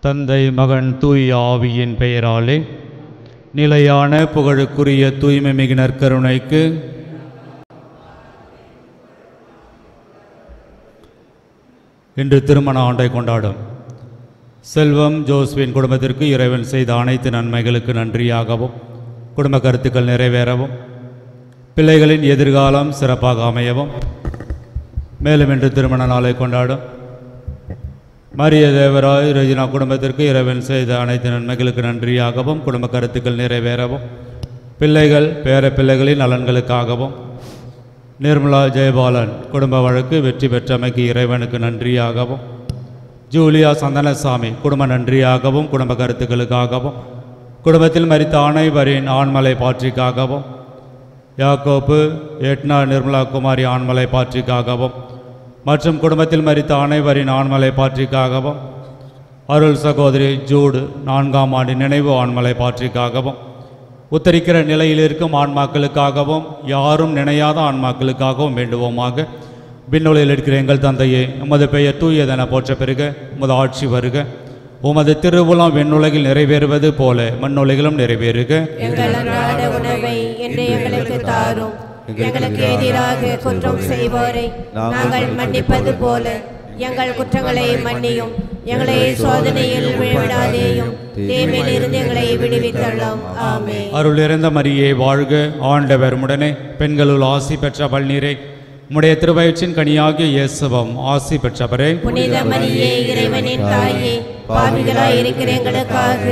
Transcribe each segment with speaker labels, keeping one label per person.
Speaker 1: தந்தை மகன் தூய் ஆவியின் பெயராலே நிலையான புகழுக்குரிய தூய்மை மிகு நற்கருணைக்கு இன்று திருமண ஆண்டை கொண்டாடும் செல்வம் ஜோஸ்வின் குடும்பத்திற்கு இறைவன் செய்த அனைத்து நன்மைகளுக்கு நன்றியாகவும் குடும்ப கருத்துக்கள் நிறைவேறவும் பிள்ளைகளின் எதிர்காலம் சிறப்பாக அமையவும் மேலும் இன்று திருமண நாளை கொண்டாடும் மரிய தேவராய் ரெஜினா குடும்பத்திற்கு இறைவன் செய்த அனைத்து நன்மைகளுக்கு நன்றியாகவும் குடும்ப கருத்துக்கள் நிறைவேறவும் பிள்ளைகள் பேர பிள்ளைகளின் நலன்களுக்காகவும் நிர்மலா ஜெயபாலன் குடும்ப வழக்கு வெற்றி பெற்றமைக்கு இறைவனுக்கு நன்றியாகவும் ஜூலியா சந்தனசாமி குடும்ப நன்றியாகவும் குடும்ப கருத்துக்களுக்காகவும் குடும்பத்தில் மரித்த அனைவரின் ஆண்மலை பாற்றிக்காகவும் யாக்கோப்பு எட்னா நிர்மலா குமாரி ஆண்மலை பாற்றிக்காகவும் மற்றும் குடும்பத்தில் மரித்த அனைவரின் ஆண்மலை பாற்றிக்காகவும் அருள் சகோதரி ஜூடு 4ஆம் ஆண்டு நினைவு ஆண்மலை பாற்றிக்காகவும் உத்தரிக்கிற நிலையில் இருக்கும் ஆன்மாக்களுக்காகவும் யாரும் நினையாத ஆன்மாக்களுக்காகவும் வேண்டுவோமாக. விண்ணுலகில் இருக்கிற எங்கள் தந்தையே, உமது பெயர் தூயதென போற்ற பெறுக, உமது ஆட்சி வருக, உமது திருவுளம் விண்ணுலகில் நிறைவேறுவது போல மண்ணுலகிலும் நிறைவேறுக.
Speaker 2: எங்கள் அன்றாட உணவை இன்று எங்களுக்கு தாரும். எங்களுக்கு எதிராக குற்றம் செய்வோரை நாங்கள் மன்னிப்பது போல எங்கள் குற்றங்களை மன்னியும். எங்களை சோதனையில் விழவிடாதேயும், தீமையிலிருந்து எங்களை விடுவித்தள்ளும். ஆமென்.
Speaker 1: அருள் நிறைந்த மரியே வாழ்க, ஆண்டவர் உடனே பெண்களுள் ஆசி பெற்ற பல்நீரே, உம்முடைய திருவயிற்றின் கனியாகிய இயேசுவும் ஆசி பெற்றவரே.
Speaker 2: புனித மரியே, இறைவனின் தாயே, பாவிகளாய் இருக்கிற எங்களுக்காக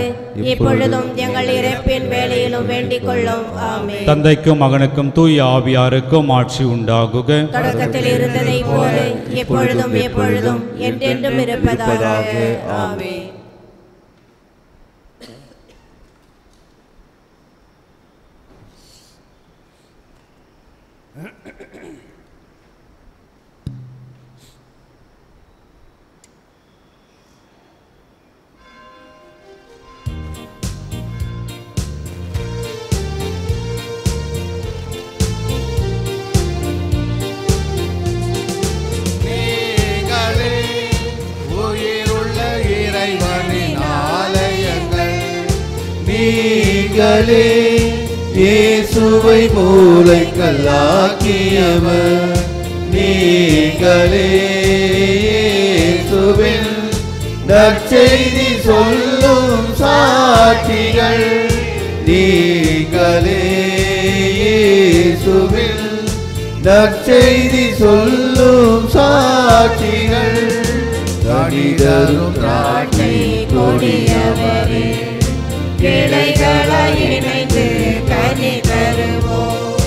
Speaker 2: இப்பொழுதும் எங்கள் இறப்பின் வேளையிலும் வேண்டிக் கொள்ளும். ஆமென்.
Speaker 1: தந்தைக்கும் மகனுக்கும் தூய ஆவியாருக்கும் ஆட்சி உண்டாகுக.
Speaker 2: தொடக்கத்தில் இருந்ததை போல எப்பொழுதும் எப்பொழுதும் என்றென்றும் இருப்பதாக. ஆமென்.
Speaker 3: நீங்களே இயேசுவை மூலைக்கல்லாக்கியவர், நீங்களே இயேசுவின் நற்செய்தி சொல்லும் சாட்சிகள், நீங்களே இயேசுவின் நற்செய்தி சொல்லும் சாட்சிகள். கனிதரும் திராட்சை கொடியவரே,
Speaker 2: கிளைகளாய் இணைந்து கனி தருவோம்.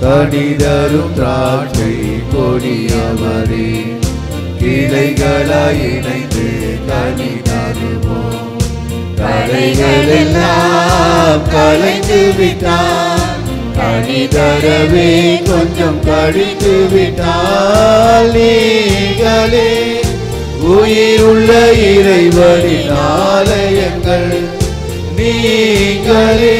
Speaker 3: கனிதரும் திராட்சை கொடியவரே, கிளைகளாய் இணைந்து கனி தருவோம். களைகளெல்லாம் கலைந்து விட்டால், கனி தரவே கொஞ்சம் கழித்து விட்டால், நீங்களே உயிருள்ள இறைவனின் ஆலயங்கள், நீங்களே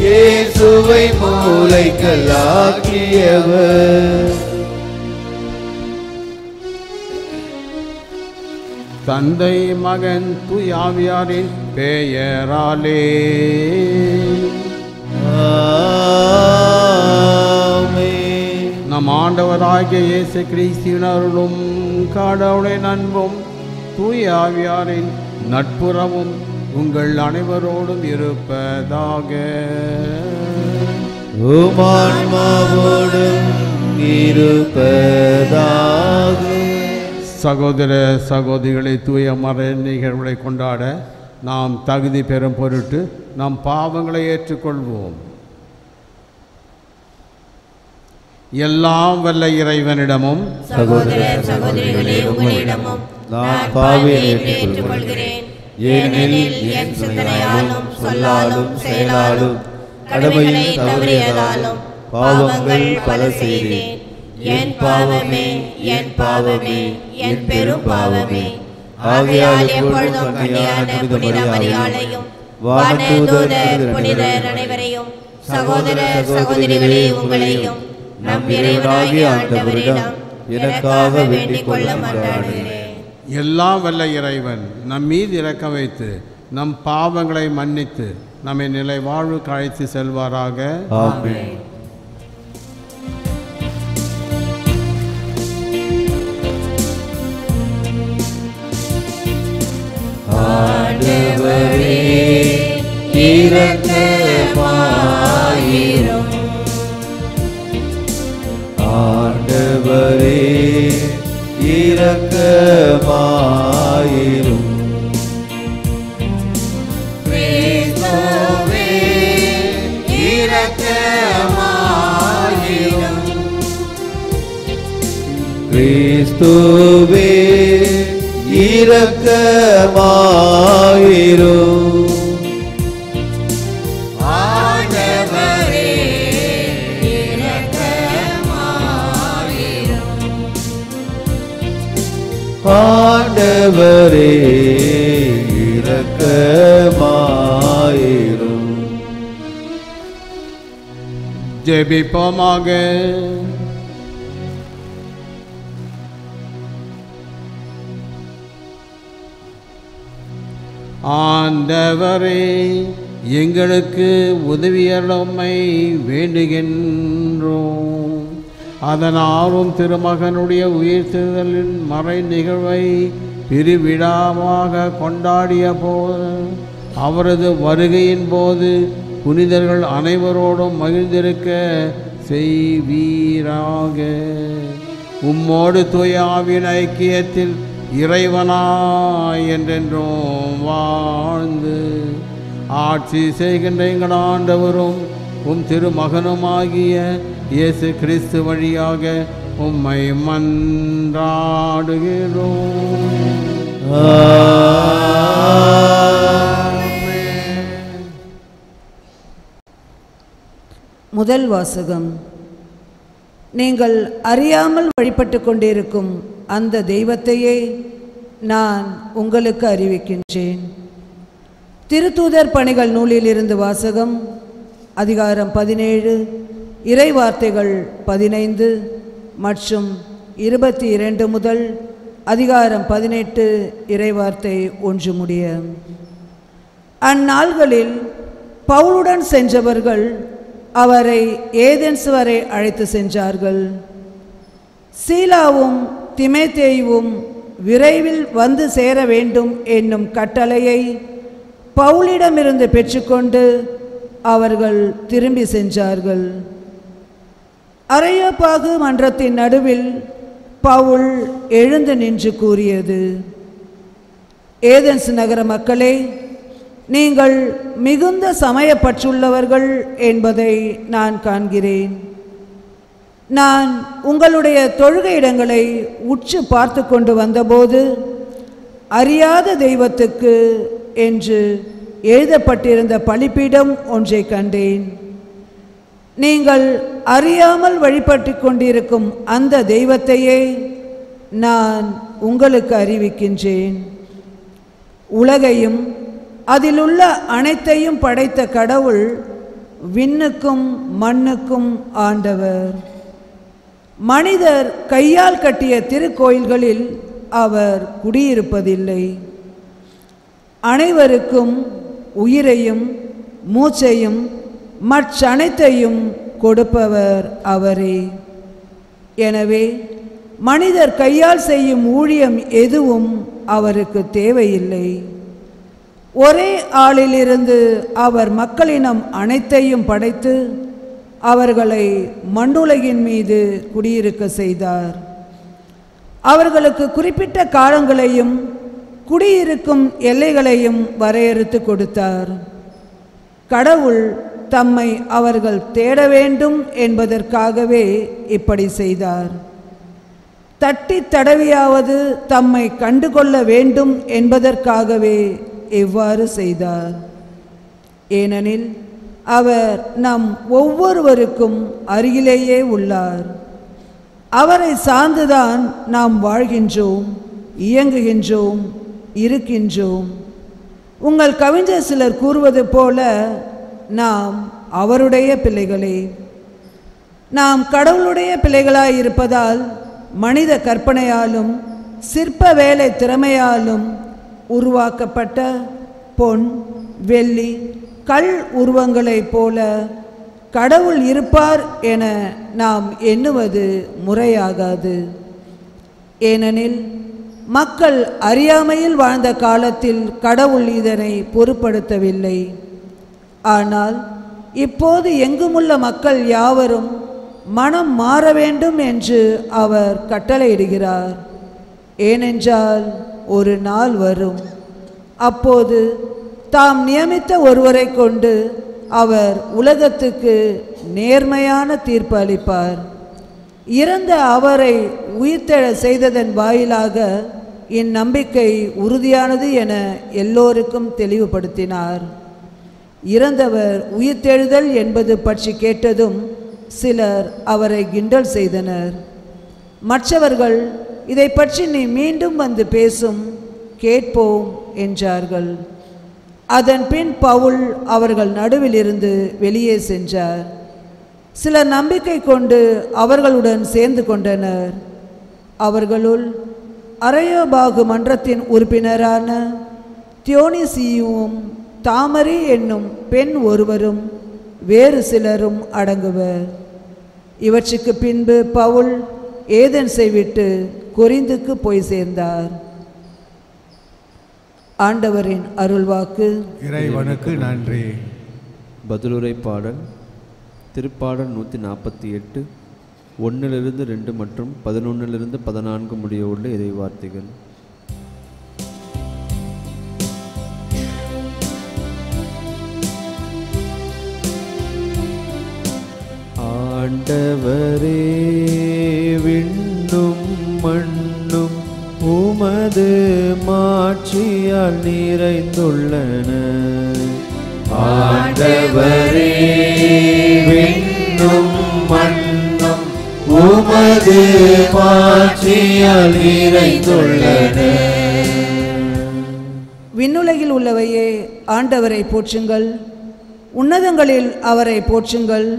Speaker 3: இயேசுவை மூலைக்கல்லாக்கியவர்.
Speaker 4: தந்தை மகன் தூய ஆவியாரின் பெயராலே
Speaker 3: ஆமென்.
Speaker 4: நம் ஆண்டவராகிய இயேசு கிறிஸ்துவின் அருளும் கடவுளின் அன்பும் தூய ஆவியாரின் நட்புறவும் உங்கள் அனைவரோடும் இருப்பதாக.
Speaker 3: உமான்மாவோடும் இருப்பதாக.
Speaker 4: சகோதர சகோதரிகளை தூய மறை நிகழ்வுகளை கொண்டாட நாம் தகுதி பெறும் பொருட்டு நம் பாவங்களை ஏற்றுக்கொள்வோம். எல்லாம் வல்ல இறைவனிடமும்
Speaker 2: சகோதர சகோதரிகளே, உங்களிடமும் நான் பாவியை ஏற்றுக்கொள்கிறேன். ஏனெனில் என் சிந்தனையாலும் சொல்லாலும் செயலாலும் கடமைகளை தவறியதாலும் பாவங்கள் பல செய்தேன். என் பாவமே, என் பாவமே, என் பெரும் பாவமே. ஆகையால் எப்பொழுதும் கன்னியான புனித மரியாளையும் வானதூதர் புனிதர் அனைவரையும் சகோதர சகோதரிகளே உங்களையும் நம் இறைவனாகிய ஆண்டவரிடம் எனக்காக வேண்டிக் கொள்ள மன்றாடுகிறேன்.
Speaker 4: எல்லாம் வல்ல இறைவன் நம் மீது இரக்கம் வைத்து நம் பாவங்களை மன்னித்து நம்மை நிலை வாழ்வுக்கு அழைத்து செல்வாராக.
Speaker 3: ஆமென்.
Speaker 2: ஆண்டவரே இரக்கமாயிரும்.
Speaker 3: ஆண்டவரே இரக்கமாயிரும்.
Speaker 2: கிறிஸ்துவே இரக்கமாயிரும்.
Speaker 3: கிறிஸ்துவே இரக்கமாயிரும்.
Speaker 2: ஆண்டவரே இரக்கமாயிரும்.
Speaker 3: ஆண்டவரே இரக்கமாயிரும்.
Speaker 4: ஜெபிப்போமாக. ஆண்டவரே, எங்களுக்கு உதவியருமை வேண்டுகின்றோம். அதனாலும் திருமகனுடைய உயிர்த்தெழுதலின் மறை நிகழ்வை பெருவிழாவாக கொண்டாடிய போது அவரது வருகையின் போது புனிதர்கள் அனைவரோடும் மகிழ்ந்திருக்க செய்வீராக. உம்மோடு தூய ஆவியின் ஐக்கியத்தில் இறைவனாய் என்றென்றும் வாழ்ந்து ஆட்சி செய்கின்ற எங்கள் ஆண்டவரும் உம் திருமகனுமாகிய இயேசு கிறிஸ்து வழியாக உம்மை மன்றாடுகிறோம்.
Speaker 5: முதல் வாசகம். நீங்கள் அறியாமல் வழிபட்டு கொண்டிருக்கும் அந்த தெய்வத்தையே நான் உங்களுக்கு அறிவிக்கின்றேன். திருத்தூதர் பணிகள் நூலிலிருந்து வாசகம். அதிகாரம் 17, இறை வார்த்தைகள் 15 மற்றும் 22 முதல் அதிகாரம் 18 இறைவார்த்தை 1 முடிய. அந்நாள்களில் பவுலுடன் சென்றவர்கள் அவரை ஏதென்ஸ் வரை அழைத்து சென்றார்கள். சீலாவும் திமோத்தேயுவும் விரைவில் வந்து சேர வேண்டும் என்னும் கட்டளையை பவுலிடமிருந்து பெற்றுக்கொண்டு அவர்கள் திரும்பி சென்றார்கள். அரையோப்பாகு மன்றத்தின் நடுவில் பவுல் எழுந்து நின்று கூறியது: ஏதென்ஸ் நகர மக்களே, நீங்கள் மிகுந்த சமயப்பற்றுள்ளவர்கள் என்பதை நான் காண்கிறேன். நான் உங்களுடைய தொழுகை இடங்களை உற்று பார்த்து கொண்டு வந்தபோது அறியாத தெய்வத்துக்கு என்று எழுதப்பட்டிருந்த பலிபீடம் ஒன்றை கண்டேன். நீங்கள் அறியாமல் வழிபட்டு கொண்டிருக்கும் அந்த தெய்வத்தையே நான் உங்களுக்கு அறிவிக்கின்றேன். உலகையும் அதிலுள்ள அனைத்தையும் படைத்த கடவுள் விண்ணுக்கும் மண்ணுக்கும் ஆண்டவர். மனிதர் கையால் கட்டிய திருக்கோயில்களில் அவர் குடியிருப்பதில்லை. அனைவருக்கும் உயிரையும் மூச்சையும் மற்றனைத்தையும் கொடுப்பவர் அவரே. எனவே மனிதர் கையால் செய்யும் ஊழியம் எதுவும் அவருக்கு தேவையில்லை. ஒரே ஆளிலிருந்து அவர் மக்களினம் அனைத்தையும் படைத்து அவர்களை மண்ணுலகின் மீது குடியிருக்க செய்தார். அவர்களுக்கு குறிப்பிட்ட காலங்களையும் குடியிருக்கும் எல்லைகளையும் வரையறுத்து கொடுத்தார். கடவுள் தம்மை அவர்கள் தேட வேண்டும் என்பதற்காகவே இப்படி செய்தார். தட்டி தடவியாவது தம்மை கண்டுகொள்ள வேண்டும் என்பதற்காகவே இவ்வாறு செய்தார். ஏனெனில் அவர் நம் ஒவ்வொருவருக்கும் அருகிலேயே உள்ளார். அவரை சார்ந்துதான் நாம் வாழ்கின்றோம், இயங்குகின்றோம், இருக்கின்றோம். உங்கள் கவிஞர் சிலர் கூறுவது போல நாம் அவருடைய பிள்ளைகளே. நாம் கடவுளுடைய பிள்ளைகளாய் இருப்பதால் மனித கற்பனையாலும் சிற்ப வேலை திறமையாலும் உருவாக்கப்பட்ட பொன், வெள்ளி, கல் உருவங்களைப் போல கடவுள் இருப்பார் என நாம் எண்ணுவது முறையாகாது. ஏனெனில் மக்கள் அறியாமையில் வாழ்ந்த காலத்தில் கடவுள் இதனை பொருட்படுத்தவில்லை. ஆனால் இப்போது எங்குமுள்ள மக்கள் யாவரும் மனம் மாற வேண்டும் என்று அவர் கட்டளையிடுகிறார். ஏனென்றால் ஒரு நாள் வரும், அப்போது தாம் நியமித்த ஒருவரை கொண்டு அவர் உலகத்துக்கு நேர்மையான தீர்ப்பு அளிப்பார். இறந்த அவரை உயிர்த்தெழ செய்ததன் வாயிலாக இந்நம்பிக்கை உறுதியானது என எல்லோருக்கும் தெளிவுபடுத்தினார். இறந்தவர் உயிர்த்தெழுதல் என்பது பற்றி கேட்டதும் சிலர் அவரை கிண்டல் செய்தனர். மற்றவர்கள், இதை பற்றி நீ மீண்டும் வந்து பேசும், கேட்போம் என்றார்கள். அதன் பின் பவுல் அவர்கள் நடுவில் இருந்து வெளியே சென்றார். சிலர் நம்பிக்கை கொண்டு அவர்களுடன் சேர்ந்து கொண்டனர். அவர்களுள் அரையோபாகு மன்றத்தின் உறுப்பினரான தியோனிசியும் தாமரி என்னும் பெண் ஒருவரும் வேறு சிலரும் அடங்குவர். இவற்றுக்கு பின்பு பவுல் ஏதென்ஸை விட்டு கொரிந்துக்கு போய் சேர்ந்தார். ஆண்டவரின் அருள்வாக்கு.
Speaker 3: இறைவனுக்கு நன்றி.
Speaker 6: பதிலுரை பாடல் திருப்பாடல் 148 1 2 மற்றும் 11 14 முடிய உள்ள இறை வார்த்தைகள். ஆண்டவரே விண்ணும் மண்ணும் உமது மாட்சியால் நிறைந்துள்ளன.
Speaker 3: ஆண்டவரே விண்ணும் மண்ணும் உமது மாட்சியால் நிறைந்துள்ளன.
Speaker 5: விண்ணுலகில் உள்ளவையே ஆண்டவரை போற்றுங்கள், உன்னதங்களில் அவரை போற்றுங்கள்.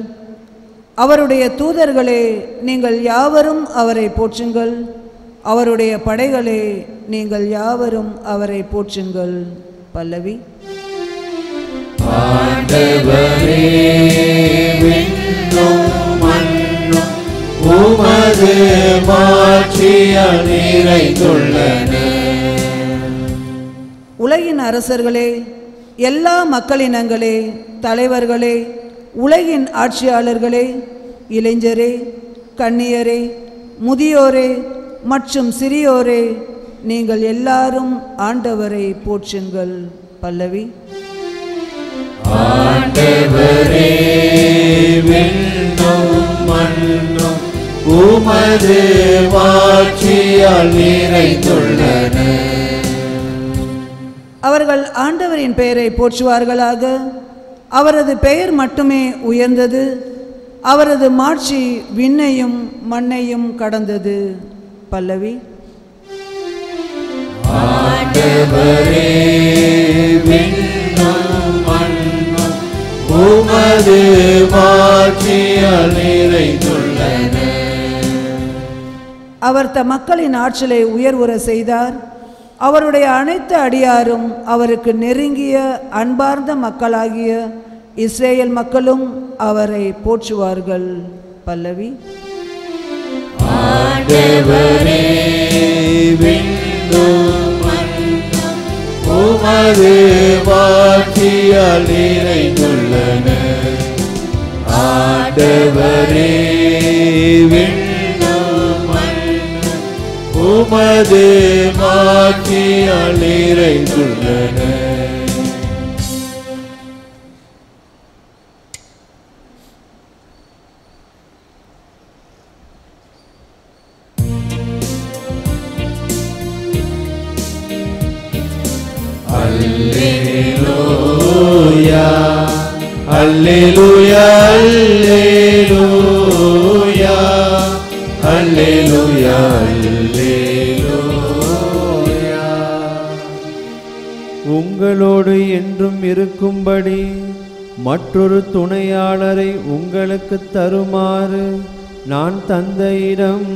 Speaker 5: அவருடைய தூதர்களே நீங்கள் யாவரும் அவரை போற்றுங்கள், அவருடைய படைகளே நீங்கள் யாவரும் அவரை போற்றுங்கள். பல்லவி.
Speaker 3: ஆண்டவரே விண்ணும் மண்ணும் உமது மாட்சியால் நிறைந்துள்ளன.
Speaker 5: உலகின் அரசர்களே, எல்லா மக்களினங்களே, தலைவர்களே, உலகின் ஆட்சியாளர்களே, இளைஞரே, கன்னியரே, முதியோரே மற்றும் சிறியோரே நீங்கள் எல்லாரும் ஆண்டவரை போற்றுங்கள். பல்லவி.
Speaker 3: ஆண்டவரே விண்ணும் மண்ணும் உமது மாட்சியால் நிறைந்துள்ளன.
Speaker 5: அவர்கள் ஆண்டவரின் பெயரை போற்றுவார்களாக. அவரது பெயர் மட்டுமே உயர்ந்தது, அவரது மாட்சி விண்ணையும் மண்ணையும் கடந்தது. பல்லவி.
Speaker 3: ஆண்டவரே விண்ணும் மண்ணும் உமது மாட்சியால் நிறைந்துள்ளன.
Speaker 5: அவர் தம் மக்களின் ஆற்றலை உயர்வுற செய்தார். அவருடைய அனைத்து அடியாரும் அவருக்கு நெருங்கிய அன்பார்ந்த மக்களாகிய இஸ்ரேல் மக்களும் அவரை போற்றுவார்கள். பல்லவி.
Speaker 3: ஆண்டவரே விண்ணும் மண்ணும் உமது மாட்சியால் நிறைந்துள்ளன. ஆண்டவரே விண்ணும் மண்ணும் உமது மாட்சியால் நிறைந்துள்ளன. அல்லேலூயா அல்லேலூயா அல்லேலூயா அல்லேலூயா அல்லேலூயா.
Speaker 6: உங்களோடு என்றும் இருக்கும்படி மற்றொரு துணையாளரை உங்களுக்கு தருமாறு நான் தந்தையிடம்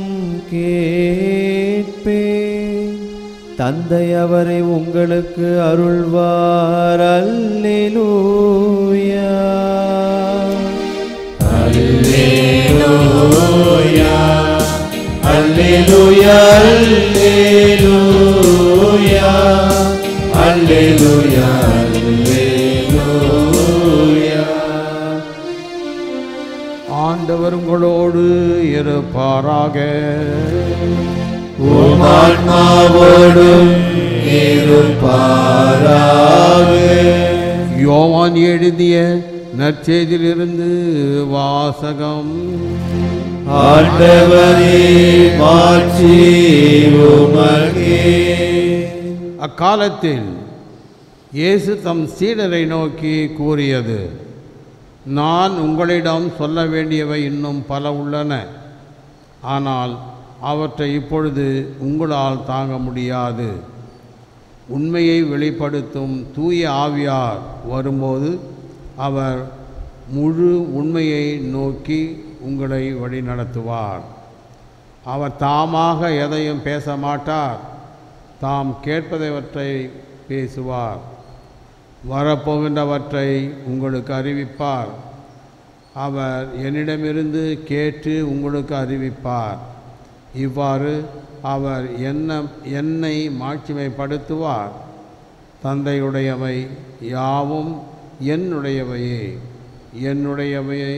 Speaker 6: கேட்பேன். தந்தை அவரை உங்களுக்கு அருள்வார். அல்லேலூயா.
Speaker 3: அல்லேலூயா அல்லேலூயா அல்லேலூயா அல்லேலூயா அல்லேலூயா.
Speaker 4: ஆண்டவர் உங்களோடு இருப்பாராக.
Speaker 3: உம் ஆன்மாவோடும் இருப்பாராக.
Speaker 4: யோவான் எழுதிய நற்செய்தியிலிருந்து வாசகம்.
Speaker 3: ஆண்டவரே மாட்சி உமக்கே.
Speaker 4: அக்காலத்தில் இயேசு தம் சீடரை நோக்கி கூறியது, நான் உங்களிடம் சொல்ல வேண்டியவை இன்னும் பல உள்ளன, ஆனால் அவற்றை இப்பொழுது உங்களால் தாங்க முடியாது. உண்மையை வெளிப்படுத்தும் தூய ஆவியார் வரும்போது அவர் முழு உண்மையை நோக்கி உங்களை வழிநடத்துவார். அவர் தாமாக எதையும் பேச மாட்டார், தாம் கேட்பதைவற்றை பேசுவார். வரப்போகின்றவற்றை உங்களுக்கு அறிவிப்பார். அவர் என்னிடமிருந்து கேட்டு உங்களுக்கு அறிவிப்பார். இவ்வாறு அவர் என்னை மாட்சிமைப்படுத்துவார். தந்தையுடையவை யாவும் என்னுடையவையே. என்னுடையவையை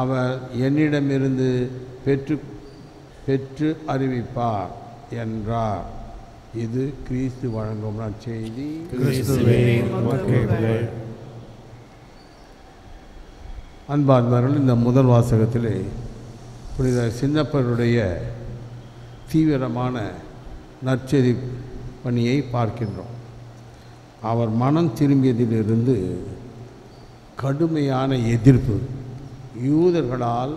Speaker 4: அவர் என்னிடமிருந்து பெற்று அறிவிப்பார் என்றார். இது கிறிஸ்து வழங்கும் நற்செய்தி.
Speaker 3: கிறிஸ்துவே உமக்கு புகழ்.
Speaker 4: அன்பார்ந்தவர்கள், இந்த முதல் வாசகத்திலே புனித சின்னப்பருடைய தீவிரமான நற்செய்தி பணியை பார்க்கின்றோம். அவர் மனம் திரும்பியதிலிருந்து கடுமையான எதிர்ப்பு யூதர்களால்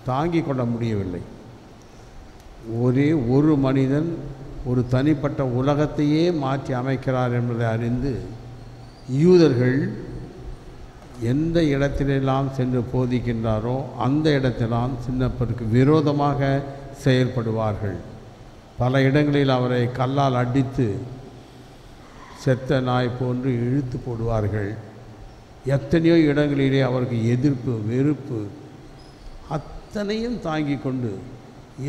Speaker 4: தாங்கிக் கொள்ள முடியவில்லை. ஒரே ஒரு மனிதன் ஒரு தனிப்பட்ட உலகத்தையே மாற்றி அமைக்கிறார் என்பதை அறிந்து யூதர்கள் எந்த இடத்திலெல்லாம் சென்று போதிக்கின்றாரோ அந்த இடத்திலாம் சின்னப்பருக்கு விரோதமாக செயல்படுவார்கள். பல இடங்களில் அவரை கல்லால் அடித்து செத்த நாய் போன்று இழுத்து போடுவார்கள். எத்தனையோ இடங்களிலே அவருக்கு எதிர்ப்பு, வெறுப்பு, அத்தனையும் தாங்கி கொண்டு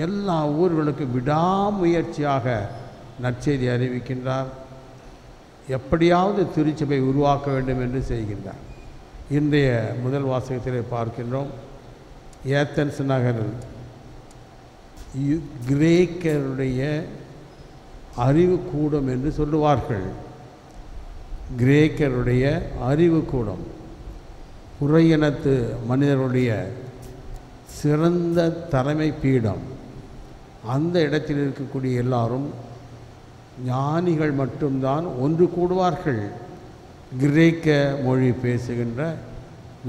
Speaker 4: எல்லா ஊர்களுக்கு விடாமுயற்சியாக நற்செய்தி அறிவிக்கின்றார். எப்படியாவது திருச்சபை உருவாக்க வேண்டும் என்று செய்கின்றார். இன்றைய முதல் வாசகத்திலே பார்க்கின்றோம். ஏத்தன்ஸ் நகரில் கிரேக்கருடைய அறிவு கூடம் என்று சொல்லுவார்கள். கிரேக்கருடைய அறிவு கூடம், புறையினத்து மனிதருடைய சிறந்த தலைமை பீடம். அந்த இடத்தில் இருக்கக்கூடிய எல்லாரும் ஞானிகள் மட்டும்தான் ஒன்று கூடுவார்கள். கிரேக்க மொழி பேசுகின்ற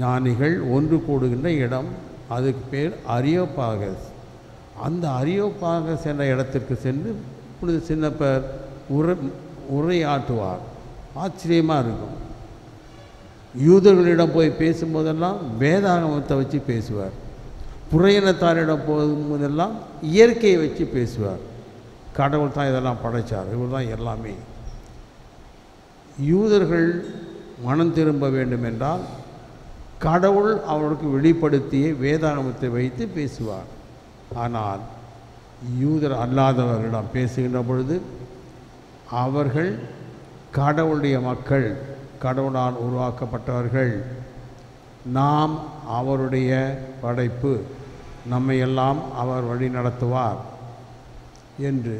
Speaker 4: ஞானிகள் ஒன்று கூடுகின்ற இடம், அதுக்கு பேர் அரியோபாகஸ். அந்த அரியோபாகஸ் என்ற இடத்திற்கு சென்று புனித சின்னப்பர் உரையாற்றுவார். ஆச்சரியமாக இருக்கும். யூதர்களிடம் போய் பேசும்போதெல்லாம் வேதாகமத்தை வச்சு பேசுவார். புறையினத்தாரிடம் போகும்போதெல்லாம் இயற்கையை வச்சு பேசுவார். கடவுள் தான் இதெல்லாம் படைத்தார், இவர் தான் எல்லாமே. யூதர்கள் மனம் திரும்ப வேண்டும் என்றால் கடவுள் அவருக்கு வெளிப்படுத்திய வேதாகமத்தை வைத்து பேசுவார். ஆனால் யூதர் அல்லாதவர்களிடம் பேசுகின்ற பொழுது அவர்கள் கடவுளுடைய மக்கள், கடவுளால் உருவாக்கப்பட்டவர்கள், நாம் அவருடைய படைப்பு, நம்மையெல்லாம் அவர் வழி நடத்துவார் என்று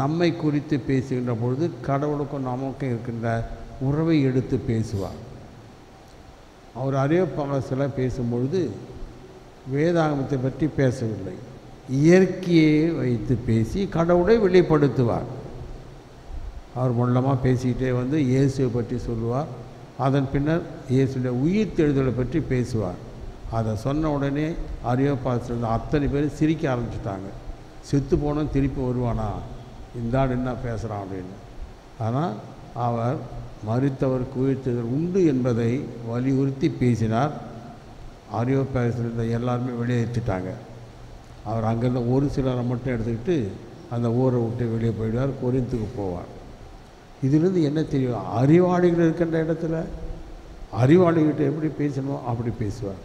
Speaker 4: நம்மை குறித்து பேசுகின்ற பொழுது கடவுளுக்கும் நமக்கும் இருக்கின்ற உறவை எடுத்து பேசுவார். அவர் அரியோபாகஸில் பேசும்பொழுது வேதாகமத்தை பற்றி பேசவில்லை, இயற்கையை வைத்து பேசி கடவுளை வெளிப்படுத்துவார். அவர் மூலமாக பேசிக்கிட்டே வந்து இயேசுவை பற்றி சொல்லுவார். அதன் பின்னர் இயேசுடைய உயிர் தெழுதலை பற்றி பேசுவார். அதை சொன்ன உடனே அரியோபாகஸில் அத்தனை பேர் சிரிக்க ஆரம்பிச்சிட்டாங்க. செத்து போனோம் திருப்பி வருவானா, இந்த ஆள் என்ன பேசுகிறான் அப்படின்னு. ஆனால் அவர் மரித்தவருக்கு உயிர் தெழுதல் உண்டு என்பதை வலியுறுத்தி பேசினார். அரியோபாகத்தில் இருந்த எல்லாருமே வெளியேற்றிட்டாங்க. அவர் அங்கேருந்து ஒரு சிலரை மட்டும் எடுத்துக்கிட்டு அந்த ஊரை விட்டு வெளியே போயிடுவார், கொரிந்துக்கு போவார். இதிலிருந்து என்ன தெரியும்? அறிவாளிகள் இருக்கின்ற இடத்துல அறிவாளிகிட்ட எப்படி பேசணும் அப்படி பேசுவார்.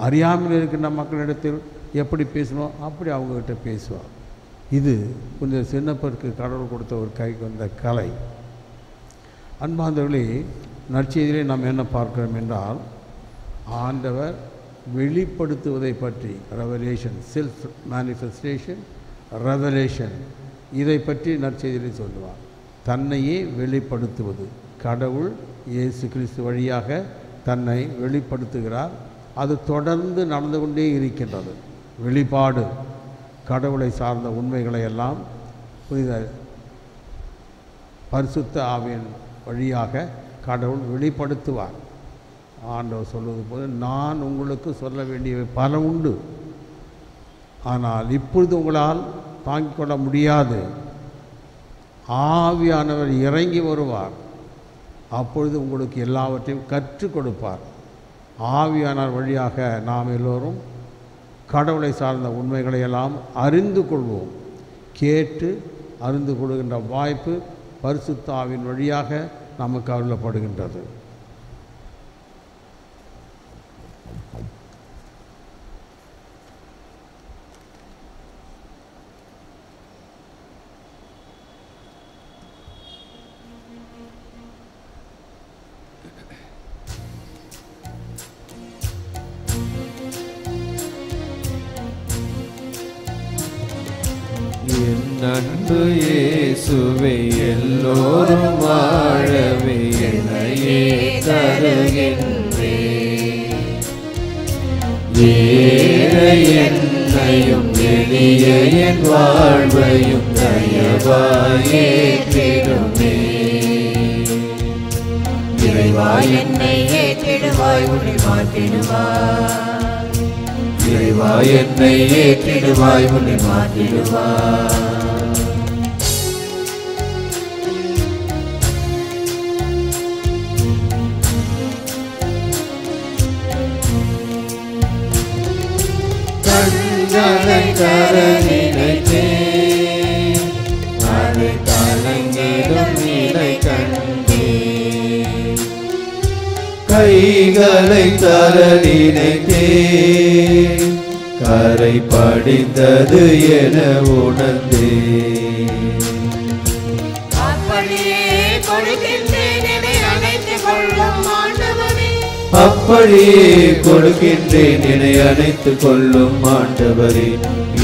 Speaker 4: அறியாமல் இருக்கின்ற மக்களிடத்தில் எப்படி பேசணும் அப்படி அவங்கக்கிட்ட பேசுவார். இது கொஞ்சம் சின்னப்பருக்கு கடவுள் கொடுத்த ஒரு கைக்கு வந்த கலை. அன்பார்ந்தவர்களே, நற்செய்தியிலே நாம் என்ன பார்க்கிறோம் என்றால், ஆண்டவர் வெளிப்படுத்துவதை பற்றி, ரெவலேஷன், செல்ஃப் மேனிஃபெஸ்டேஷன், ரெவலேஷன், இதை பற்றி நற்செய்தியிலே சொல்லுவார். தன்னையே வெளிப்படுத்துவது, கடவுள் இயேசு கிறிஸ்து வழியாக தன்னை வெளிப்படுத்துகிறார். அது தொடர்ந்து நடந்து கொண்டே இருக்கின்றது. வெளிப்பாடு, கடவுளை சார்ந்த உண்மைகளை எல்லாம் புனித பரிசுத்த ஆவியின் வழியாக கடவுள் வெளிப்படுத்துவார். ஆண்டவர் சொல்வது போது, நான் உங்களுக்கு சொல்ல வேண்டியவை பல உண்டு, ஆனால் இப்பொழுது உங்களால் தாங்கிக் கொள்ள முடியாது. ஆவியானவர் இறங்கி வருவார், அப்பொழுது உங்களுக்கு எல்லாவற்றையும் கற்றுக் கொடுப்பார். ஆவியானவர் வழியாக நாம் எல்லோரும் கடவுளை சார்ந்த உண்மைகளை எல்லாம் அறிந்து கொள்வோம். கேட்டு அறிந்து கொள்கின்ற வாய்ப்பு பரிசுத்த ஆவியின் வழியாக நமக்கு அருளப்படுகின்றது.
Speaker 6: அன்பு இயேசுவே, எல்லோரும் வாழவே என்னையே தருகின்றேன். ஏழை என்னையும் எளிய என் வாழ்வையும் தயவாயே ஏற்றிடுமே.
Speaker 2: இறைவா என்னை ஏற்றிடுவாய், உன்னை மாற்றிடுவாய்.
Speaker 6: இறைவா என்னை ஏற்றிடுவாய், உன்னை மாற்றிடுவாய். கண்களை தர நினைத்தேன், அதை கலங்கிடும் நிலை கண்டேன். கைகளை தர நினைத்தேன், கரை படிந்தது என உணர்ந்தேன்.
Speaker 2: அப்படியே கொடுக்கின்றேன், என்னை அணைத்துக் கொள்ளும் ஆண்டவரே.
Speaker 6: அப்படியே கொடுக்கின்றேன், என்னை அணைத்துக் கொள்ளும் ஆண்டவரே.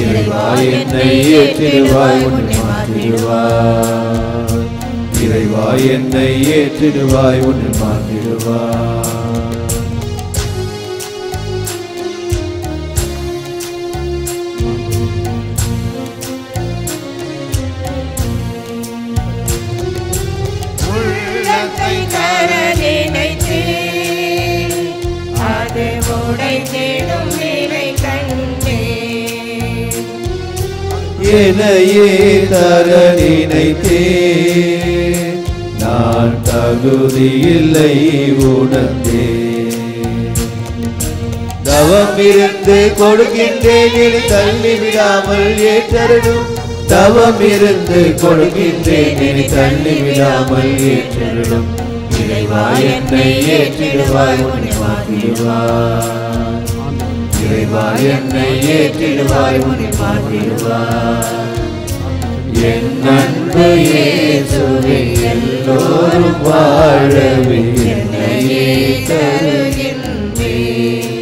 Speaker 6: இறைவா என்னை ஏற்றிடுவாய், உன்னை மாற்றிடுவாய். இறைவா என்னை ஏற்றிடுவாய், உன்னை மாற்றிடுவாய்.
Speaker 2: உள்ளத்தை தர நினைத்தேன், அது உடைத்திடும் நிலை கண்டேன்.
Speaker 6: என்னையே தர நினைத்தேன், நான் தகுதியில்லை உணர்ந்தேன். தவம் இருந்து கொடுக்கின்றேன், என்னை தள்ளி விடாமல் ஏற்றருளும். தவம் இருந்து கொடுக்கின்றேன், என்னை தள்ளி விடாமல் ஏற்றருளும். இறைவா என்னை ஏற்றிடுவாய், உன்னை மாற்றிடுவாய். இறைவா என்னை ஏற்றிடுவாய், உன்னை மாற்றிடுவாய். என் அன்பு இயேசுவே, எல்லோரும் வாழவே என்னையே தருகின்றேன்.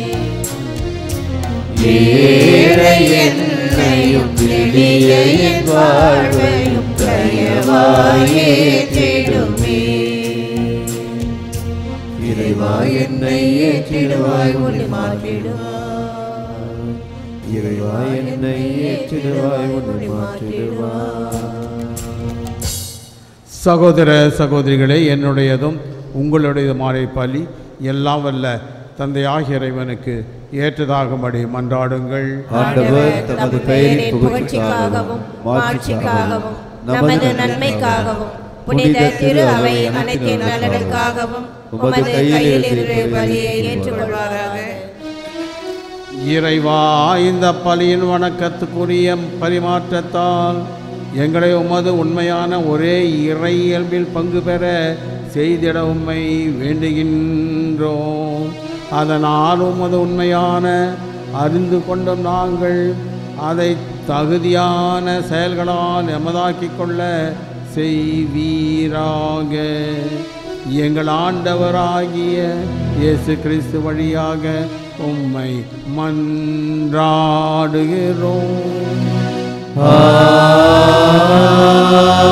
Speaker 6: ஏழை என்னையும் எளிய என் வாழ்வையும் தயவாய் ஏற்றிடுமே. இறைவா என்னை ஏற்றிடுவாய், உன்னை மாற்றிடுவாய். இறைவா என்னை ஏற்றிடுவாய், உன்னை மாற்றிடுவாய்.
Speaker 4: சகோதர சகோதரிகளே, என்னுடையதும் உங்களுடையதுமான பலி எல்லாம் வல்ல தந்தையாகிய இறைவனுக்கு ஏற்றதாகும்படி மன்றாடுங்கள்.
Speaker 6: ஆண்டவர் தமது பெயரின்
Speaker 2: புகழ்ச்சிக்காகவும் மாட்சிக்காகவும் நமது நன்மைக்காகவும் புனித திரு அவை அனைத்தின் நலனுக்காகவும் உமது கையில் இருந்து பலியை ஏற்றுக்கொள்வாராக.
Speaker 4: இறைவா, இந்த பலியின் வணக்கத்துக்குரிய பரிமாற்றத்தால் எங்களை உமது உண்மையான ஒரே இறை இயல்பில் பங்கு பெற செய்திட உம்மை வேண்டுகின்றோம். அதனால் உமது உண்மையான அறிந்து கொண்டும் நாங்கள் அதை தகுதியான செயல்களால் எமதாக்கிக் கொள்ள செய்வீராக. எங்கள் ஆண்டவராகிய இயேசு கிறிஸ்து வழியாக உம்மை மன்றாடுகிறோம்.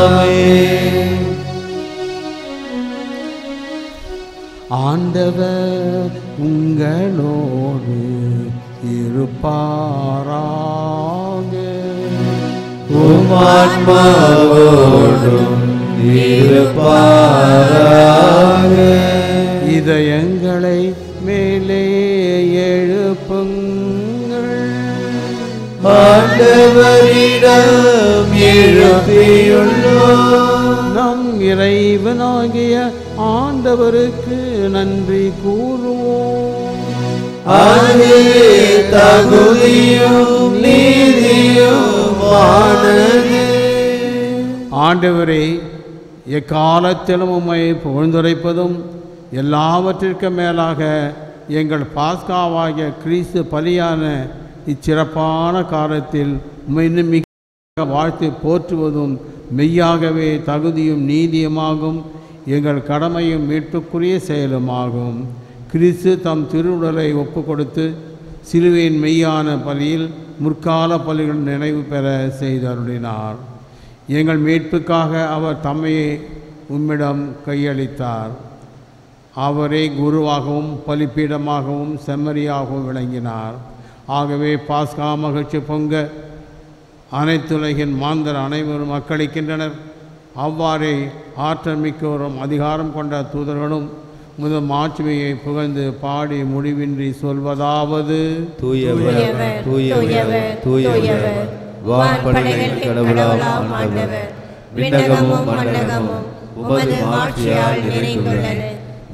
Speaker 3: ஆமென்.
Speaker 4: ஆண்டவர் உங்களோடு இருப்பாராக.
Speaker 3: உம் ஆன்மாவோடும் இருப்பாராக.
Speaker 4: இதயங்களை மேலே எழுப்புங்கள்.
Speaker 3: ஆண்டவரிடம் எழுப்பியுள்ளோம்.
Speaker 4: நம் இறைவனாகிய ஆண்டவருக்கு நன்றி கூறுவோம்.
Speaker 3: அது தகுதியும் நீதியுமானது.
Speaker 4: ஆண்டவரே, எக்காலத்திலும் உம்மை புகழ்ந்துரைப்பதும் எல்லாவற்றிற்கும் மேலாக எங்கள் பாஸ்காவாகிய கிறிஸ்து பலியான இச்சிறப்பான காலத்தில் உம்மை இன்னும் மிக வாழ்த்து போற்றுவதும் மெய்யாகவே தகுதியும் நீதியுமாகும். எங்கள் கடமையும் மீட்புக்குரிய செயலுமாகும். கிறிஸ்து தம் திருவுடலை ஒப்பு கொடுத்து சிலுவையின் மெய்யான பலியில் முற்கால பலிகள் நினைவு பெற செய்தருளினார். எங்கள் மீட்புக்காக அவர் தம்மையே உம்மிடம் கையளித்தார். அவரே குருவாகவும் பலிப்பீடமாகவும் செம்மறியாகவும் விளங்கினார். ஆகவே பாஸ்கா மகிழ்ச்சி பொங்க அனைத்துலகின் மாந்தர் அனைவரும் மக்களிக்கின்றனர். அவ்வாறே ஆற்றல் மிக்கோரும் அதிகாரம் கொண்ட தூதர்களும் முதல் மாட்சிமையை புகழ்ந்து பாடி முடிவின்றி சொல்வதாவது:
Speaker 3: தூயவர் தூயவர் தூயவர் வான்படைகளின் கடவுளாம் ஆண்டவர். விண்ணகமும் மண்ணகமும் உமது மாட்சியால் நிறைந்துள்ளன.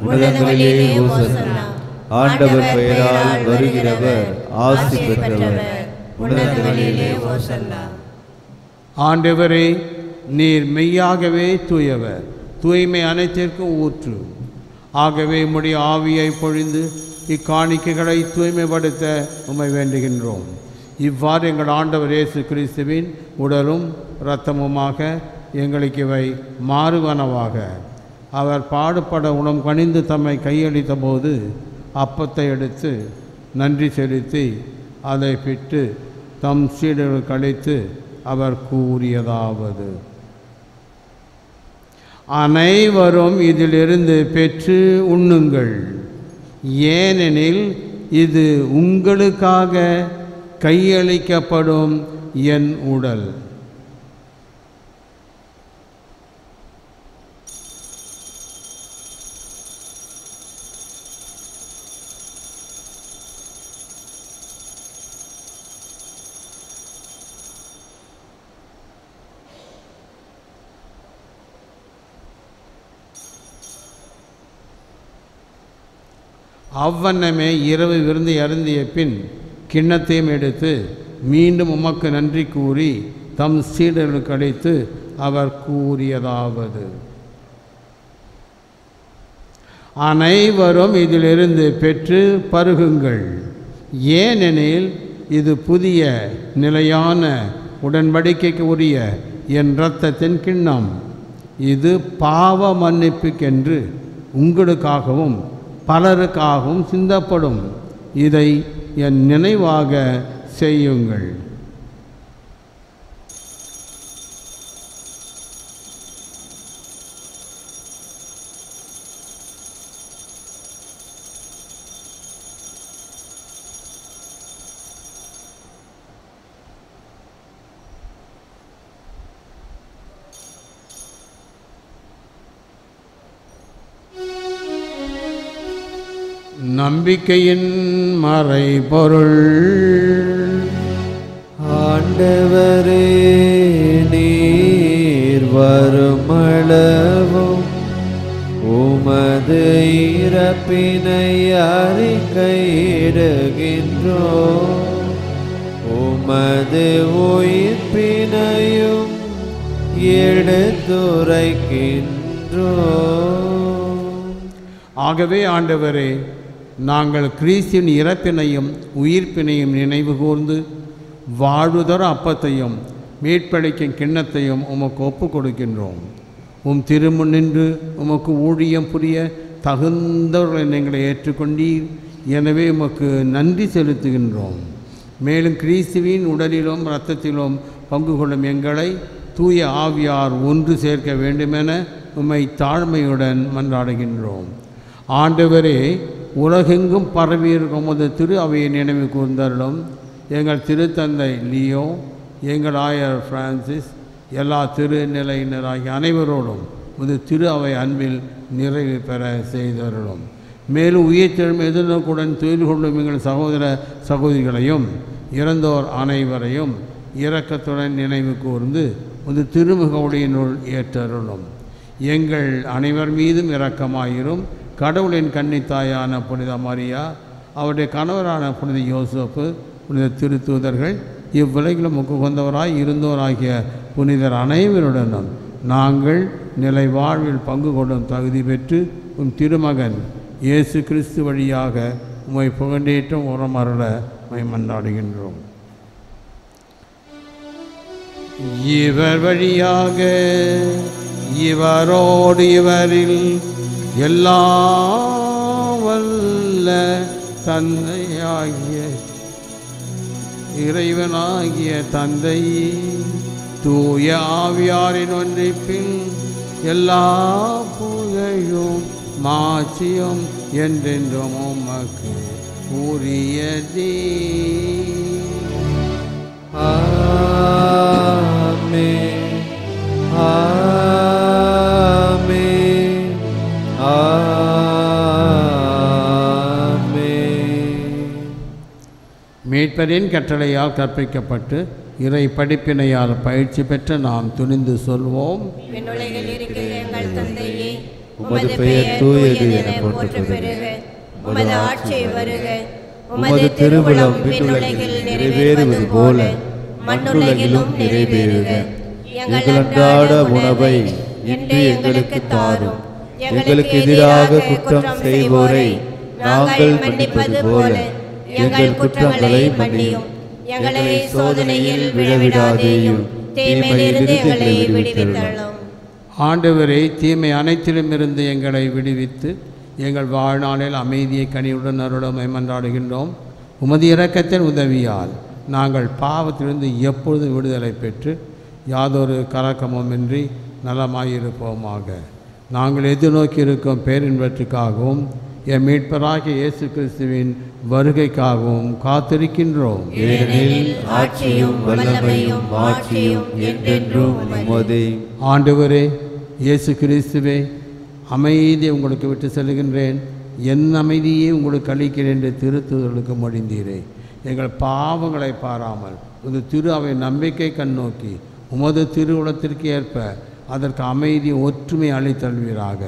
Speaker 3: உன்னதங்களிலே ஓசன்னா. ஆண்டவர் பெயரால் வருகிறவர் ஆசி பெற்றவர். உன்னதங்களிலே ஓசன்னா.
Speaker 4: ஆண்டவரே, நீர் மெய்யாகவே தூயவர், தூய்மை அனைத்திற்கும் ஊற்று. ஆகவே உம்முடைய ஆவியை பொழிந்து இக்காணிக்கைகளை தூய்மைப்படுத்த உம்மை வேண்டுகின்றோம். இவ்வாறு எங்கள் ஆண்டவர் இயேசு கிறிஸ்துவின் உடலும் இரத்தமுமாக எங்களுக்கு இவை மாறுவனவாக. அவர் பாடுபட உணம் கனிந்து தம்மை கையளித்த போது அப்பத்தை எடுத்து நன்றி செலுத்தி அதை பிட்டு தம் சீடர்களுக்கு அளித்து அவர் கூறியதாவது: அனைவரும் இதிலிருந்து பெற்று உண்ணுங்கள். ஏனெனில் இது உங்களுக்காக கையளிக்கப்படும் என் உடல். அவ்வண்ணமே இரவு விருந்து அருந்திய பின் கிண்ணத்தையும் எடுத்து மீண்டும் உமக்கு நன்றி கூறி தம் சீடர்களுக்கு அளித்து அவர் கூறியதாவது: அனைவரும் இதிலிருந்து பெற்று பருகுங்கள். ஏனெனில் இது புதிய நிலையான உடன்படிக்கைக்கு உரிய என் இரத்தத்தின் கிண்ணம். இது பாவ மன்னிப்புக்கென்று உங்களுக்காகவும் பலருக்காகவும் சிந்தப்படும். இதை என் நினைவாக செய்யுங்கள். நம்பிக்கையின் மறைபொருள்.
Speaker 3: ஆண்டவரே, நீர் வருமளவும் உம உமது இறப்பினை அறிக்கையிடுகின்றோம், உமது உயிர்ப்பினையும் எடுத்துரைக்கின்றோம்.
Speaker 4: ஆகவே ஆண்டவரே, நாங்கள் கிறிஸ்துவின் இறப்பினையும் உயிர்ப்பினையும் நினைவு கூர்ந்து வாழ்வுதர அப்பத்தையும் மீட்பளிக்கும் கிண்ணத்தையும் உமக்கு ஒப்புக் கொடுக்கின்றோம். உம் திருமுன் நின்று உமக்கு ஊழியம் புரிய தகுந்தவர்களை நீங்களை ஏற்றுக்கொண்டீர். எனவே உமக்கு நன்றி செலுத்துகின்றோம். மேலும் கிறிஸ்துவின் உடலிலும் இரத்தத்திலும் பங்கு கொள்ளும் எங்களை தூய ஆவியார் ஒன்று சேர்க்க வேண்டுமென உம்மை தாழ்மையுடன் மன்றாடுகின்றோம். ஆண்டவரே, உலகெங்கும் பரவியிருக்கும் உமது திரு அவையை நினைவு கூர்ந்தருளும். எங்கள் திருத்தந்தை லியோ, எங்கள் ஆயர் பிரான்சிஸ், எல்லா திருநிலையினராகிய அனைவரோடும் உமது திரு அவை அன்பில் நிறைவு பெற செய்தருளும். மேலும் உயிர்த்தெழும் எதிர்நோக்குடன் தொழில் கொள்ளும் எங்கள் சகோதர சகோதரிகளையும் இறந்தோர் அனைவரையும் இரக்கத்துடன் நினைவு கூர்ந்து உமது திருமுக ஒளியினுள் ஏற்றருளும். எங்கள் அனைவர் மீதும் இரக்கமாயிரும். கடவுளின் கன்னித்தாயான புனித மரியா, அவருடைய கணவரான புனித யோசப்பு, புனித திருத்தூதர்கள், இவ்வுலகிலும் உகந்தவராய் இருந்தோராகிய புனிதர் அனைவருடனும் நாங்கள் நிலை வாழ்வில் பங்கு கொள்ளும் தகுதி பெற்று உம் திருமகன் இயேசு கிறிஸ்து வழியாக உம்மை புகழேற்றம் உரமருள உம்மை மன்றாடுகின்றோம். இவர் வழியாக இவரோடு இவரில் எல்லாம் வல்ல தந்தையாகிய இறைவனாகிய தந்தை தூய ஆவியாரின் ஒன்றிப்பில் எல்லா புகழும் மாட்சியும் என்றென்றும் உமக்கு உரியதே.
Speaker 3: ஆமென், ஆமென், ஆமென்.
Speaker 4: மீட்பரின் கட்டளையால் கற்பிக்கப்பட்டு இறை படிப்பினையால் பயிற்சி பெற்ற நாம் துணிந்து சொல்வோம்.
Speaker 2: விண்ணுலகில் இருக்கிற எங்கள் தந்தையே,
Speaker 3: உமது பெயர் தூயது என போற்ற
Speaker 2: பெறுக. உமது ஆட்சி வருக.
Speaker 3: உமது திருவுளம் விண்ணுலகில் நிறைவேறுவது போல மண்ணுலகிலும் நிறைவேறுக. எங்கள் அன்றாட உணவை இன்று எங்களுக்கு தாரும். எங்களுக்கு எதிராக குற்றம் செய்வோரை நாங்கள் மன்னிப்பது போல எங்கள் குற்றங்களை மன்னியும். எங்களை சோதனையில் விழவிடாதேயும், தீமையிலிருந்து எங்களை விடுவித்தருளும்.
Speaker 4: ஆண்டவரே, தீமை அனைத்திலுமிருந்து எங்களை விடுவித்து எங்கள் வாழ்நாளில் அமைதியை கனிவுடன் அருளமை மன்றாடுகின்றோம். உமது இரக்கத்தின் உதவியால் நாங்கள் பாவத்திலிருந்து எப்பொழுதும் விடுதலை பெற்று யாதொரு கலக்கமுமின்றி நலமாயிருப்போமாக. நாங்கள் எதிர்நோக்கி இருக்கும் பேரின்பற்றுக்காகவும் என் மீட்பராகிய இயேசு கிறிஸ்துவின் வருகைக்காகவும் காத்திருக்கின்றோம்.
Speaker 3: ஏனெனில் ஆட்சியும் வல்லமையும் மாட்சியும் என்றென்றும் உமதே.
Speaker 4: ஆண்டவரே இயேசு கிறிஸ்துவே, அமைதியை உங்களுக்கு விட்டு செல்கின்றேன், என் அமைதியை உங்களுக்கு அளிக்கிறேன் என்று திருத்துதலுக்கு மொழிந்தீரே. எங்கள் பாவங்களை பாராமல் உமது திரு அவை நம்பிக்கை கண்ணோக்கி உமது திருவுளத்திற்கு ஏற்ப அதற்கு அமைதி ஒற்றுமை அளித்தல்வீராக.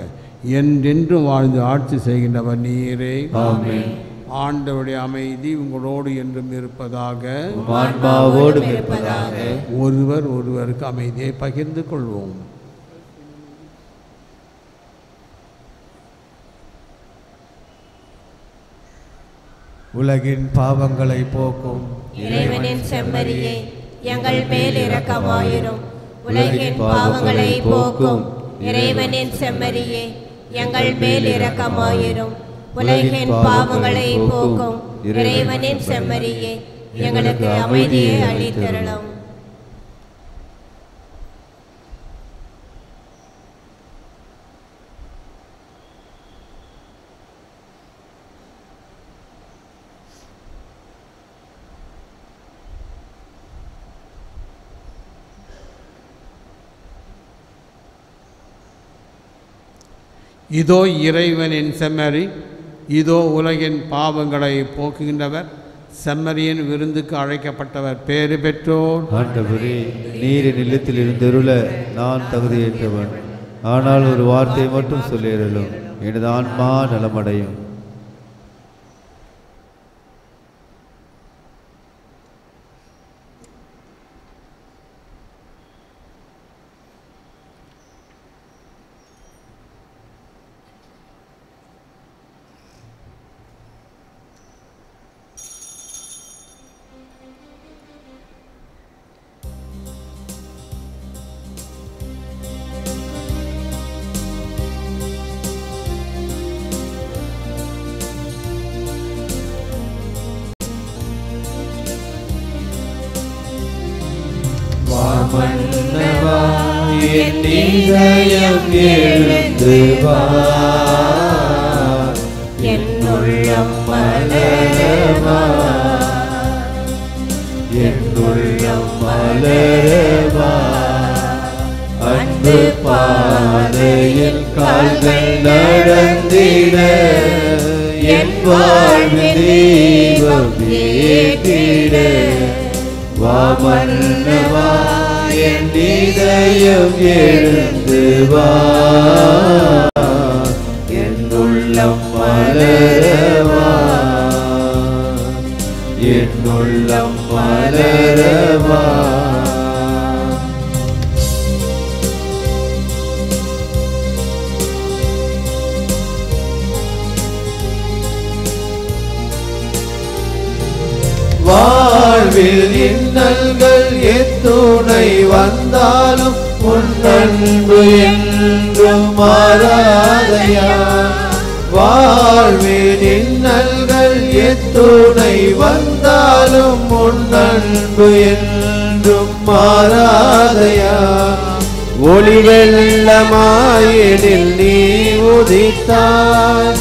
Speaker 4: என்றென்றும் வாழ்ந்து ஆட்சி செய்கின்றவர் நீரே.
Speaker 3: ஆமென்.
Speaker 4: ஆண்டவருடைய அமைதி உங்களோடு என்றும் இருப்பதாக.
Speaker 3: ஆன்மாவோடும் இருப்பதாக.
Speaker 4: ஒருவர் ஒருவருக்கு அமைதியை பகிர்ந்து கொள்வோம்.
Speaker 6: உலகின் பாவங்களை போக்கும்
Speaker 2: இறைவனின் செம்மறியே, எங்கள் மேல் இரக்கமாயிரும். உலகின் பாவங்களை போக்கும் இறைவனின் செம்மறியே, எங்கள் மேல் இரக்கமாயிரும். உலகின் பாவங்களை போக்கும் இறைவனின் செம்மறியே, எங்களுக்கு அமைதியை அளித்தருளும்.
Speaker 4: இதோ இறைவனின் செம்மறி, இதோ உலகின் பாவங்களை போக்குகின்றவர். செம்மறியின் விருந்துக்கு அழைக்கப்பட்டவர் பேறு பெற்றோர்.
Speaker 3: ஆண்டவரே, நீரின் இல்லத்தில் இருந்தருள நான் தகுதியேற்றவன். ஆனால் ஒரு வார்த்தை மட்டும் சொல்லிடலும், எனது ஆன்மா நலமடையும்.
Speaker 7: மன்னவா என் இதயம் எழுந்து வா, என் உள்ளம் மலரவா, என் உள்ளம் மலரவா. அன்பு பாதையில் கால்கள் நடந்திட என் வாழ்வு தெய்வம் ஏற்றிட. வா மன்னவா என் இதயம் எழுந்து வா, என் உள்ளம் மலரவா, என் உள்ளம் மலரவா. வாழ்வில் இன்னல்கள் எத்துணை வந்தாலும் உன் அன்பு என்றும் மாறாதையா. வாழ்வில் இன்னல்கள் எத்துணை வந்தாலும் உன் அன்பு என்றும் மாறாதையா. ஒளி வெள்ளமாயினில் நீ உதித்தாய்,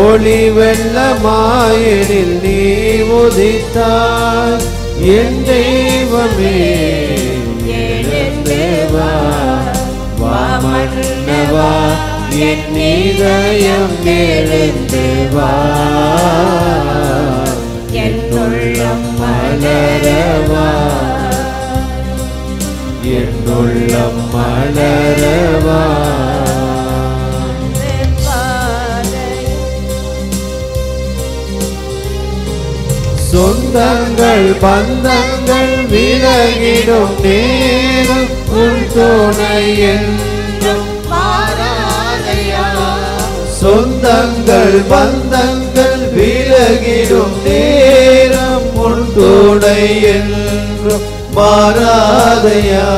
Speaker 7: ஒளி வெள்ளமாயினில் நீ உதித்தாய். என் தெய்வமே எழுந்தேவா, வா மன்னவா என் இதயம் எழுந்தேவா, என் உள்ளம் மலரவா, என் உள்ளம் மலரவா. சொந்தங்கள் பந்தங்கள் விலகிடும் நேரம் உன் துணை என்றும் மாறாதையா. சொந்தங்கள் பந்தங்கள் விலகிடும் நேரம் உன் துணை என்றும் மாறாதையா.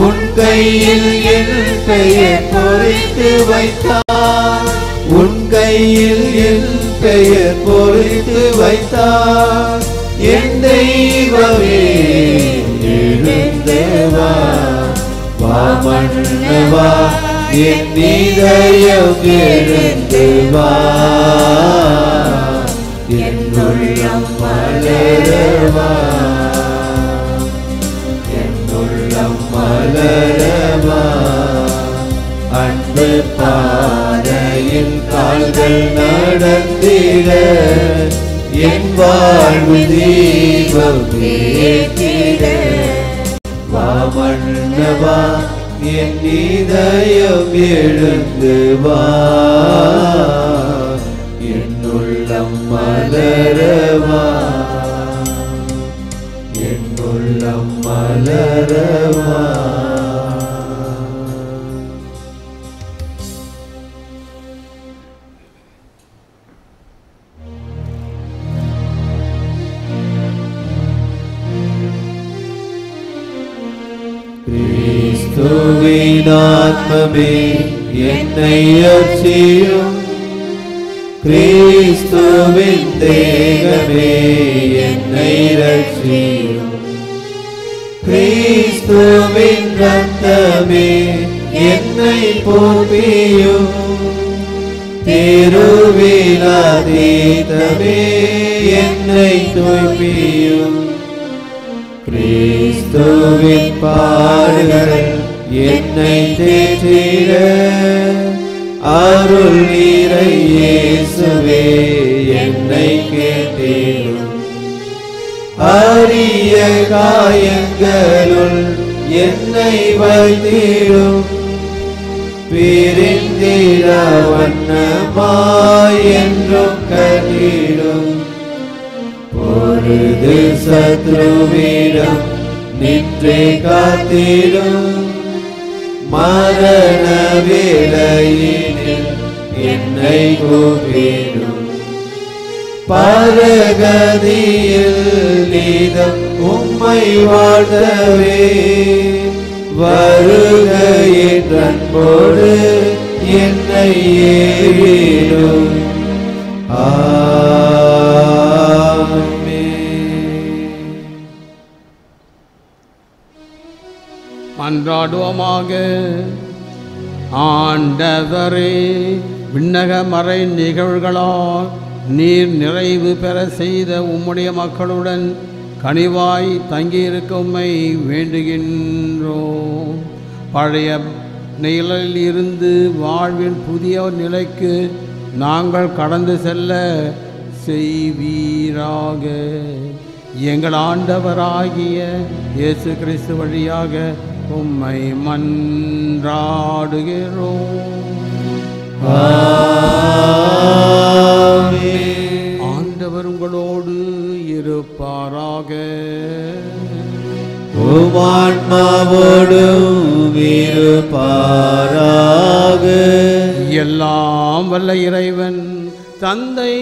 Speaker 7: உன் கையில் என் பெயர் பொறித்து வைத்தார், உன் கையில் என் பெயர் பொறித்து வைத்தார். என் தெய்வமே எழுந்தேவா, வா மன்னவா என் இதயம் எழுந்தேவா, என் உள்ளம் மலரவா, என் உள்ளம் மலரவா. அன்பு பாதையில் கால்கள் நடந்திட என் வாழ்வு தீபம் ஏற்றிட. வா மன்னவா என் இதயம் எழுந்து வா, என் உள்ளம் மலரவா, என் உள்ளம் மலரவா. கிறிஸ்துவின் ஆத்மமே என்னை அர்ச்சியும், கிறிஸ்துவின் தேகமே என்னை ரட்சியும், கிறிஸ்துவின் ரத்தமே என்னை போற்றியும், திருவிழாதீதமே என்னை தூய்ப்பியும். கிறிஸ்துவின் பாடுகள் என்னை தேற்றிட, அருள் நீரை இயேசுவே என்னை கேட்டிடும். அரிய காயங்களுள் என்னை வைத்திடும், பிரிந்த நிற்கிற வண்ணமாய் என்றும் கட்டிடும் பொழுது சத்ருவிடம் நின்றே காத்திடும் மரண வேளையினில் என்னை கூப்பிடும் பரகதியில் நீதம் உம்மை வாழ்த்தவே வருக என்றன்போடு என்னை ஏவிடும்.
Speaker 4: மன்றாடுவோமாக. ஆண்டவரே, விண்ணக மறை நிகழ்வுகளால் நீர் நிறைவு பெற செய்த உம்முடைய மக்களுடன் கனிவாய் தங்கியிருக்க உம்மை வேண்டுகின்றோம். பழைய நிலையில் இருந்து வாழ்வின் புதிய நிலைக்கு நாங்கள் கடந்து செல்ல செய்வீராக. எங்கள் ஆண்டவராகிய இயேசு கிறிஸ்து வழியாக உம்மை மன்றாடுகிறோம். ஆண்டவர் உங்களோடு இருப்பாராக.
Speaker 7: உம்மான்மாவோடும் இருப்பாராக.
Speaker 4: எல்லாம் வல்ல இறைவன் தந்தை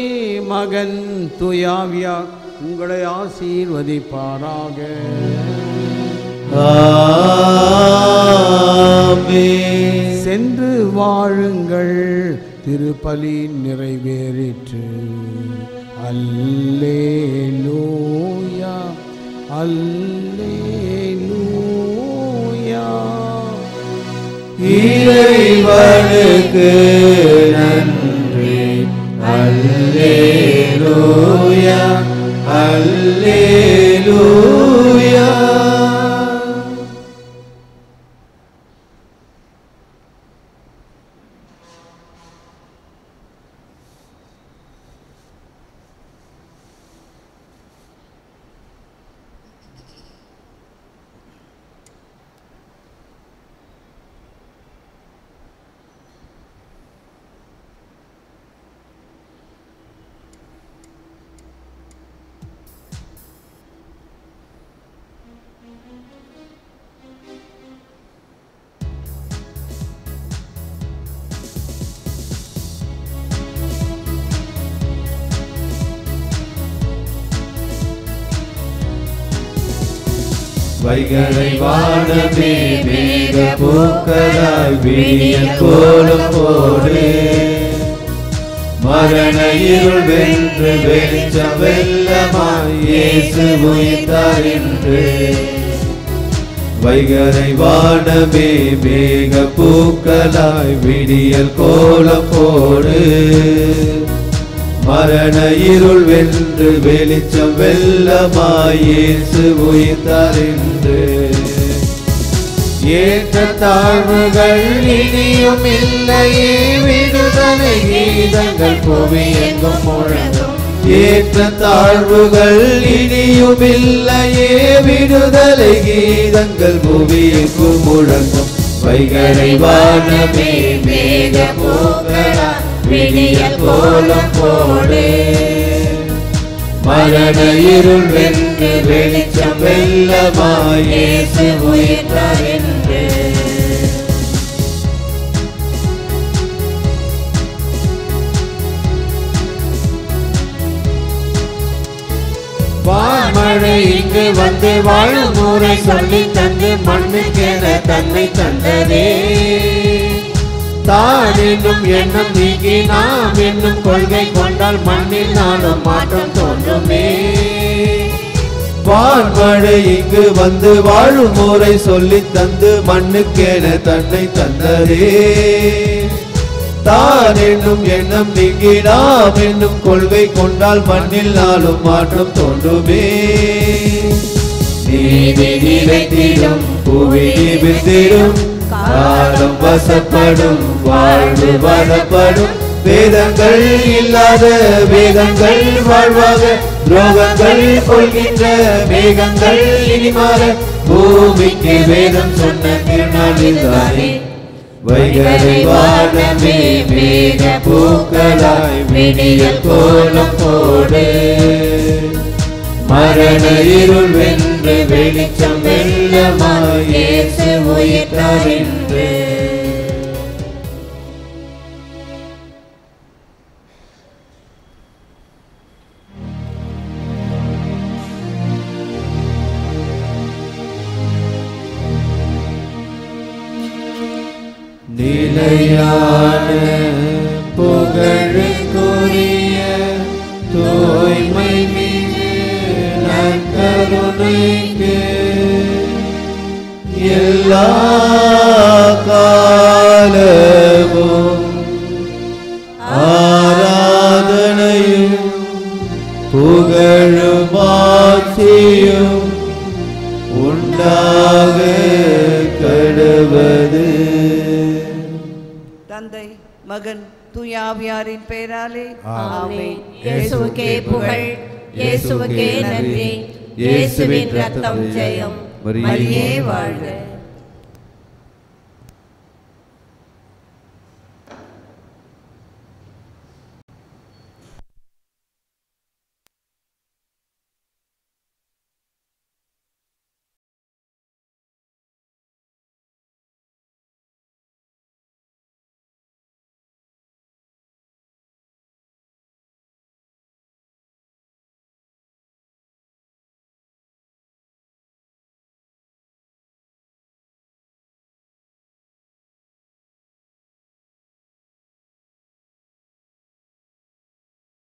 Speaker 4: மகன் தூயாவியார் உங்களை ஆசீர்வதிப்பாராக. சென்று வாழுங்கள், திருப்பலி நிறைவேறிற்று. அல்லேலூயா அல்லேலூயா.
Speaker 7: இறைவனுக்கு நன்றி. அல்லேலூயா அல்லேலூயா. வைகரை வானமே மேக பூக்களாய் விடியல் கோலம் போடு. மரண இருள் வென்று வெளிச்சம் வெள்ளமாய் இயேசு உயிர்த்தார் என்று. வைகரை வானமே மேக பூக்களாய் விடியல் கோலம் போடு. மரண இருள் வென்று வெளிச்சம் வெள்ளமாய் இயேசு உயிர்த்தார் என்று. ஏற்ற தாழ்வுகள் இனியும் இல்லையே, விடுதலை கீதங்கள் புவி எங்கும் முழங்கும். ஏற்ற தாழ்வுகள் இனியும் இல்லையே, விடுதலை கீதங்கள் புவி எங்கும் முழங்கும். வைகரை வானமே மேக பூக்களாய் விடியல் கோலம் போடு. மரண இருள் வென்று வெளிச்சம் வெள்ளமாய் இயேசு உயிர்த்தார் என்று. வான்மழை இங்கு வந்து வாழும் ஊரை சொல்லி தந்து மண்ணுக்கென தன்னை தந்ததே. தான் என்னும் எண்ணம் நீக்கி நாம் என்னும் கொள்கை கொண்டால் மண்ணில் நாளும் மாற்றம் தோன்றுமே. வான்மழை இங்கு வந்து வாழும் ஊரை சொல்லி தந்து மண்ணுக்கென தன்னை தந்ததே. தான் என்னும் எண்ணம் நீக்கி நாம் என்னும் கொள்கை கொண்டால் மண்ணில் நாளும் மாற்றம் தோன்றுமே. நீதி நிலைத்திடும் புவி நிமிர்ந்திடும், காலம் வசப்படும் வாழ்வு வளப்படும். வேதங்கள் இல்லாத வேதங்கள் வாழ்வாக, துரோகங்கள் கொள்கின்ற மேகங்கள் இனிமாற. பூமிக்கு வேதம் சொன்ன திருநாளில்தானே வைகரை வானமே மேக பூக்களாய் விடியல் கோலம் போடு. மரண இருள் வென்று வெளிச்சம் வெள்ளமாய் இயேசு உயிர்த்தார் என்று. நிலையான புகழுக்குரிய தூய்மை மிகு நற்கருணைக்கு
Speaker 3: எல்லா காலமும் ஆராதனையும் புகழும் ஆட்சியும் உண்டாக கடவது.
Speaker 5: தந்தை மகன் தூய ஆவியாரின் பெயராலே
Speaker 2: ஆமென். இயேசுவுக்கே புகழ், இயேசுவுக்கே நன்றி. இயேசுவின் ரத்தம் ஜெயம். மரியே வாழ்க.